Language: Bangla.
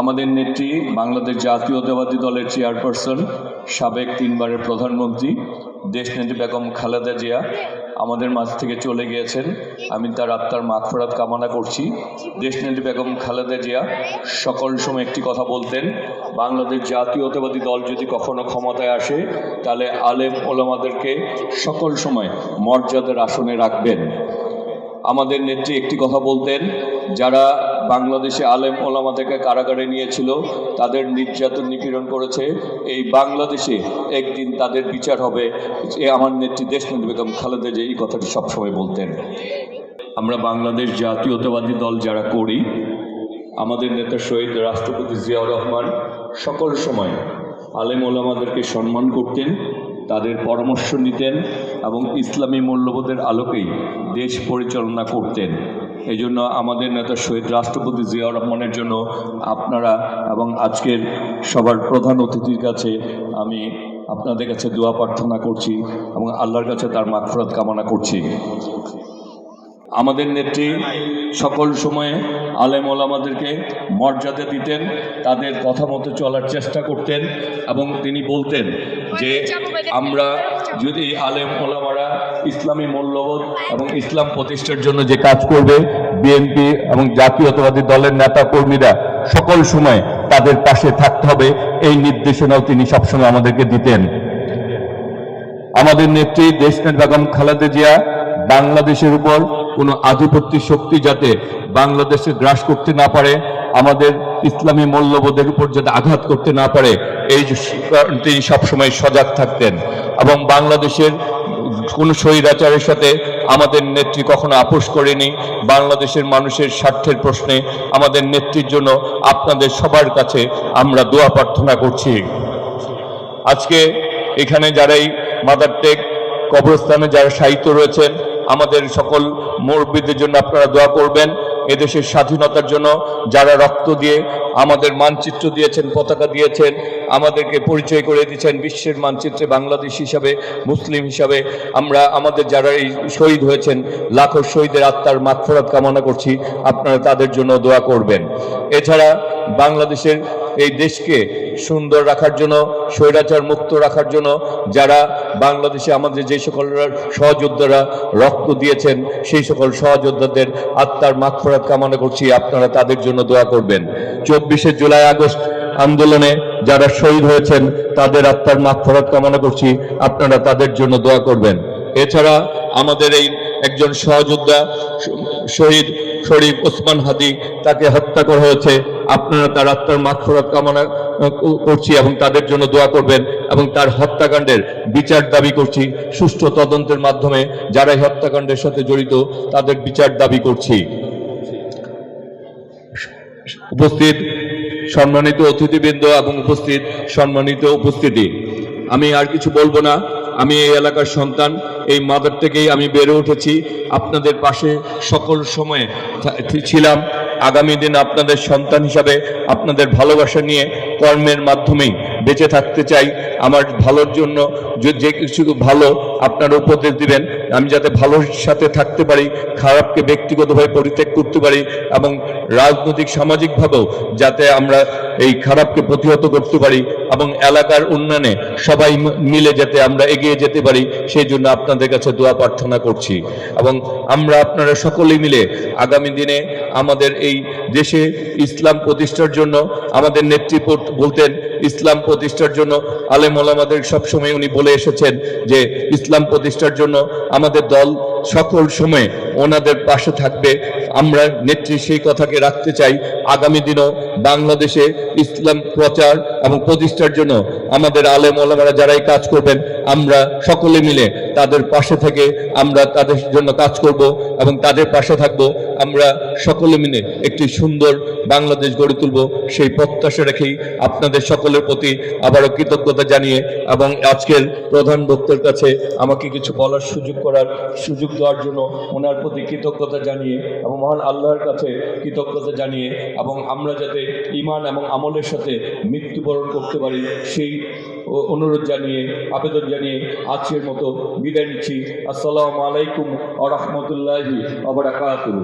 আমাদের নেত্রী বাংলাদেশ জাতীয়তাবাদী দলের চেয়ারপারসন, সাবেক 3 বারের প্রধানমন্ত্রী দেশনেত্রী বেগম খালেদা জিয়া আমাদের মাঝ থেকে চলে গিয়েছেন। আমি তার আত্মার মাগফিরাত কামনা করছি। দেশনেত্রী বেগম খালেদা জিয়া সকল সময় একটি কথা বলতেন, বাংলাদেশ জাতীয়তাবাদী দল যদি কখনো ক্ষমতায় আসে তাহলে আলেম ওলামাদেরকে সকল সময় মর্যাদার আসনে রাখবেন। আমাদের নেত্রী একটি কথা বলতেন, যারা বাংলাদেশে আলেম ওলামাদেরকে কারাগারে নিয়েছিল, তাদের নির্যাতন নিপীড়ন করেছে, এই বাংলাদেশে একদিন তাদের বিচার হবে। আমার নেত্রী দেশনেত্রী বেগম খালেদা জিয়া এই কথাটি সবসময় বলতেন। আমরা বাংলাদেশ জাতীয়তাবাদী দল যারা করি, আমাদের নেতা শহীদ রাষ্ট্রপতি জিয়াউর রহমান সকল সময় আলেম ওলামাদেরকে সম্মান করতেন, তাদের পরামর্শ নিতেন এবং ইসলামী মূল্যবোধের আলোকেই দেশ পরিচালনা করতেন। এই জন্য আমাদের নেতা শহীদ রাষ্ট্রপতি জিয়াউর রহমানের জন্য আপনারা এবং আজকের সবার প্রধান অতিথির কাছে আমি আপনাদের কাছে দোয়া প্রার্থনা করছি এবং আল্লাহর কাছে তার মাগফিরাত কামনা করছি। আমাদের নেত্রী সকল সময়ে আলেম ওলামাদেরকে মর্যাদা দিতেন, তাদের কথা মতো চলার চেষ্টা করতেন এবং তিনি বলতেন যে আমরা যদি আলেম ওলামারা ইসলামী মূল্যবোধ এবং ইসলাম প্রতিষ্ঠার জন্য যে কাজ করবে, বিএনপি এবং জাতীয়তাবাদী দলের নেতা কর্মীরা সকল সময় তাদের পাশে থাকতে হবে, এই নির্দেশনাও তিনি সবসময় আমাদেরকে দিতেন। আমাদের নেত্রী দেশনেত্রী বেগম খালেদা জিয়া বাংলাদেশের উপর কোনো আধিপত্য শক্তি যাতে বাংলাদেশে গ্রাস করতে না পারে, আমাদের ইসলামী মূল্যবোধের উপর যাতে আঘাত করতে না পারে, এই তিনি সবসময় সজাগ থাকতেন। এবং বাংলাদেশের কোনো স্বৈরাচারের সাথে আমাদের নেত্রী কখনো আপোষ করেনি। বাংলাদেশের মানুষের স্বার্থের প্রশ্নে আমাদের নেত্রীর জন্য আপনাদের সবার কাছে আমরা দোয়া প্রার্থনা করছি। আজকে এখানে যারা এই মাদার টেক কবরস্থানে যারা শায়িত রয়েছেন, আমাদের সকল মুরব্বীদের জন্য আপনারা দোয়া করবেন। এদেশের স্বাধীনতার জন্য যারা রক্ত দিয়ে আমাদের মানচিত্র দিয়েছেন, পতাকা দিয়েছেন, আমাদেরকে পরিচয় করে দিয়েছেন বিশ্বের মানচিত্রে বাংলাদেশ হিসাবে, মুসলিম হিসাবে, আমরা আমাদের যারা এই শহীদ হয়েছেন, লাখো শহীদের আত্মার মাগফিরাত কামনা করছি, আপনারা তাদের জন্য দোয়া করবেন। এছাড়া বাংলাদেশের এই দেশকে সুন্দর রাখার জন্য, স্বৈরাচার মুক্ত রাখার জন্য যারা বাংলাদেশে আমাদের যে সকল সহযোদ্ধারা রক্ত দিয়েছেন, সেই সকল সহযোদ্ধাদের আত্মার মাগফিরাত কামনা করছি, আপনারা তাদের জন্য দোয়া করবেন। 24শে জুলাই আগস্ট আন্দোলনে যারা শহীদ হয়েছেন, তাদের আত্মার মাগফিরাত কামনা করছি, আপনারা তাদের জন্য দোয়া করবেন। এছাড়া আমাদের এই একজন সহযোদ্ধা শহীদ শরীফ ওসমান হাদি, তাকে হত্যা করা হয়েছে, আপনারা তার আত্মার মাগফিরাত কামনা করছি এবং তাদের জন্য দোয়া করবেন এবং তার হত্যাকাণ্ডের বিচার দাবি করছি। সুষ্ঠু তদন্তের মাধ্যমে যারা এই হত্যাকাণ্ডের সাথে জড়িত তাদের বিচার দাবি করছি। উপস্থিত সম্মানিত অতিথিবৃন্দ এবং উপস্থিত সম্মানিত উপস্থিতি, আমি আর কিছু বলবো না। আমি এই এলাকার সন্তান, এই মাদার থেকেই আমি বেড়ে উঠেছি, আপনাদের পাশে সকল সময়ে ছিলাম। আগামী দিন আপনাদের সন্তান হিসাবে আপনাদের ভালোবাসা নিয়ে কর্মের মাধ্যমেই বেঁচে থাকতে চাই। আমার ভালোর জন্য যে কিছু ভালো আপনারা উপদেশ দিবেন, আমি যাতে ভালোর সাথে থাকতে পারি, খারাপকে ব্যক্তিগতভাবে পরিত্যাগ করতে পারি এবং রাজনৈতিক সামাজিকভাবেও যাতে আমরা এই খারাপকে প্রতিহত করতে পারি এবং এলাকার উন্নয়নে সবাই মিলে যাতে আমরা এগিয়ে যেতে পারি, সেই জন্য আপনাদের কাছে দোয়া প্রার্থনা করছি। এবং আমরা আপনারা সকলেই মিলে আগামী দিনে আমাদের এই দেশে ইসলাম প্রতিষ্ঠার জন্য, আমাদের নেত্রী বলতেন ইসলাম প্রতিষ্ঠার জন্য, আলেম ওলামাদের সবসময় উনি বলে এসেছেন যে ইসলাম প্রতিষ্ঠার জন্য আমাদের দল সকল সময় ওনাদের পাশে থাকবে। আমরা নেত্রী সেই কথাকে রাখতে চাই। আগামী দিনও বাংলাদেশে ইসলাম প্রচার এবং প্রতিষ্ঠার জন্য আমাদের আলেম ওলামারা যারাই কাজ করবেন, আমরা সকলে মিলে তাদের পাশে থেকে আমরা তাদের জন্য কাজ করব এবং তাদের পাশে থাকব। আমরা সকলে মিলে একটি সুন্দর বাংলাদেশ গড়ে তুলব, সেই প্রত্যাশা রেখেই আপনাদের সকলের প্রতি আবারও কৃতজ্ঞতা জানিয়ে এবং আজকের প্রধান বক্তার কাছে আমাকে কিছু বলার সুযোগ দেওয়ার জন্য ওনার প্রতি কৃতজ্ঞতা জানিয়ে এবং মহান আল্লাহর কাছে কৃতজ্ঞতা জানিয়ে এবং আমরা যাতে ঈমান এবং আমলের সাথে মৃত্যুবরণ করতে পারি, সেই অনুরোধ জানিয়ে, আবেদন জানিয়ে আজকের মতো বিদায় নিচ্ছি। আসসালামু আলাইকুম ওয়া রাহমাতুল্লাহি ওয়া বারাকাতুহু।